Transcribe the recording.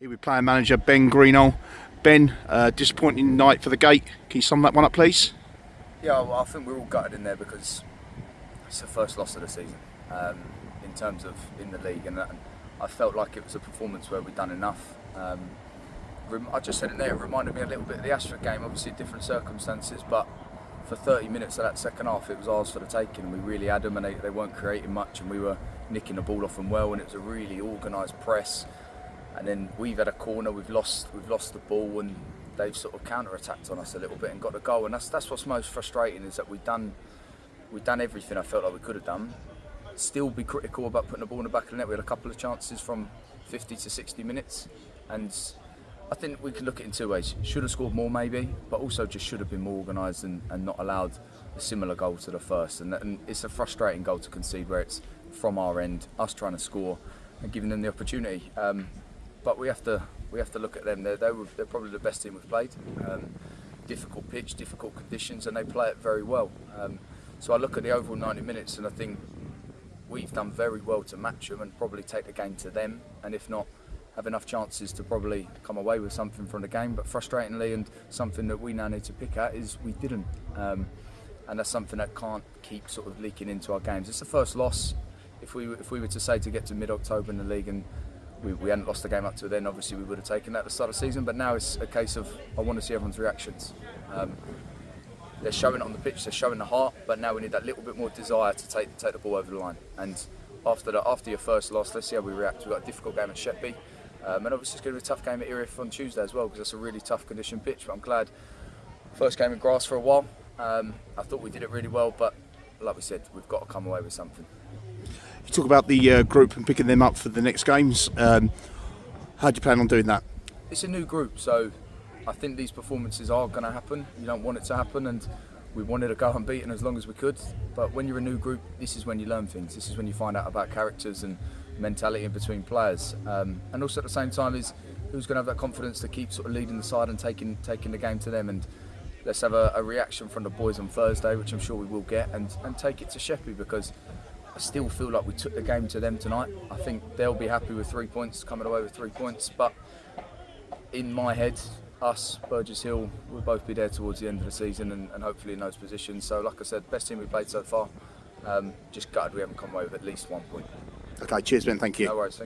Here with player manager Ben Greenhalgh. Ben, disappointing night for the Gate. Can you sum that one up, please? Yeah, well, I think we're all gutted in there because it's the first loss of the season in terms of in the league, and I felt like it was a performance where we'd done enough. I just said it there, it reminded me a little bit of the Ashford game, obviously different circumstances, but for 30 minutes of that second half it was ours for the taking, and we really had them, and they weren't creating much, and we were nicking the ball off them well, and it was a really organised press. And then we've had a corner, we've lost the ball, and they've sort of counter-attacked on us a little bit and got the goal. And that's what's most frustrating, is that we've done everything I felt like we could have done. Still be critical about putting the ball in the back of the net. We had a couple of chances from 50 to 60 minutes, and I think we can look at it in two ways. Should have scored more maybe, but also just should have been more organised and not allowed a similar goal to the first. And it's a frustrating goal to concede where it's from our end, us trying to score and giving them the opportunity. But we have to look at them. They're probably the best team we've played. Difficult pitch, difficult conditions, and they play it very well. So I look at the overall 90 minutes, and I think we've done very well to match them and probably take the game to them, and if not, have enough chances to probably come away with something from the game. But frustratingly, and something that we now need to pick at, is we didn't. And that's something that can't keep sort of leaking into our games. It's the first loss. If we were to say to get to mid-October in the league and we hadn't lost the game up to then, obviously we would have taken that at the start of the season. But now it's a case of, I want to see everyone's reactions. They're showing it on the pitch, they're showing the heart, but now we need that little bit more desire to take the ball over the line. And after your first loss, let's see how we react. We've got a difficult game at Sheppey, and obviously it's going to be a tough game at Erith on Tuesday as well, because that's a really tough condition pitch. But I'm glad, first game in grass for a while. I thought we did it really well, but like we said, we've got to come away with something. You talk about the group and picking them up for the next games. How do you plan on doing that? It's a new group, so I think these performances are going to happen. You don't want it to happen, and we wanted to go unbeaten as long as we could. But when you're a new group, this is when you learn things. This is when you find out about characters and mentality in between players. And also at the same time is who's going to have that confidence to keep sort of leading the side and taking the game to them. And let's have a reaction from the boys on Thursday, which I'm sure we will get, and take it to Sheppey, because I still feel like we took the game to them tonight. I think they'll be happy with 3 points, coming away with 3 points. But in my head, us, Burgess Hill, we'll both be there towards the end of the season and hopefully in those positions. So like I said, best team we played so far. Just gutted we haven't come away with at least 1 point. Okay, cheers Ben, thank you. No worries.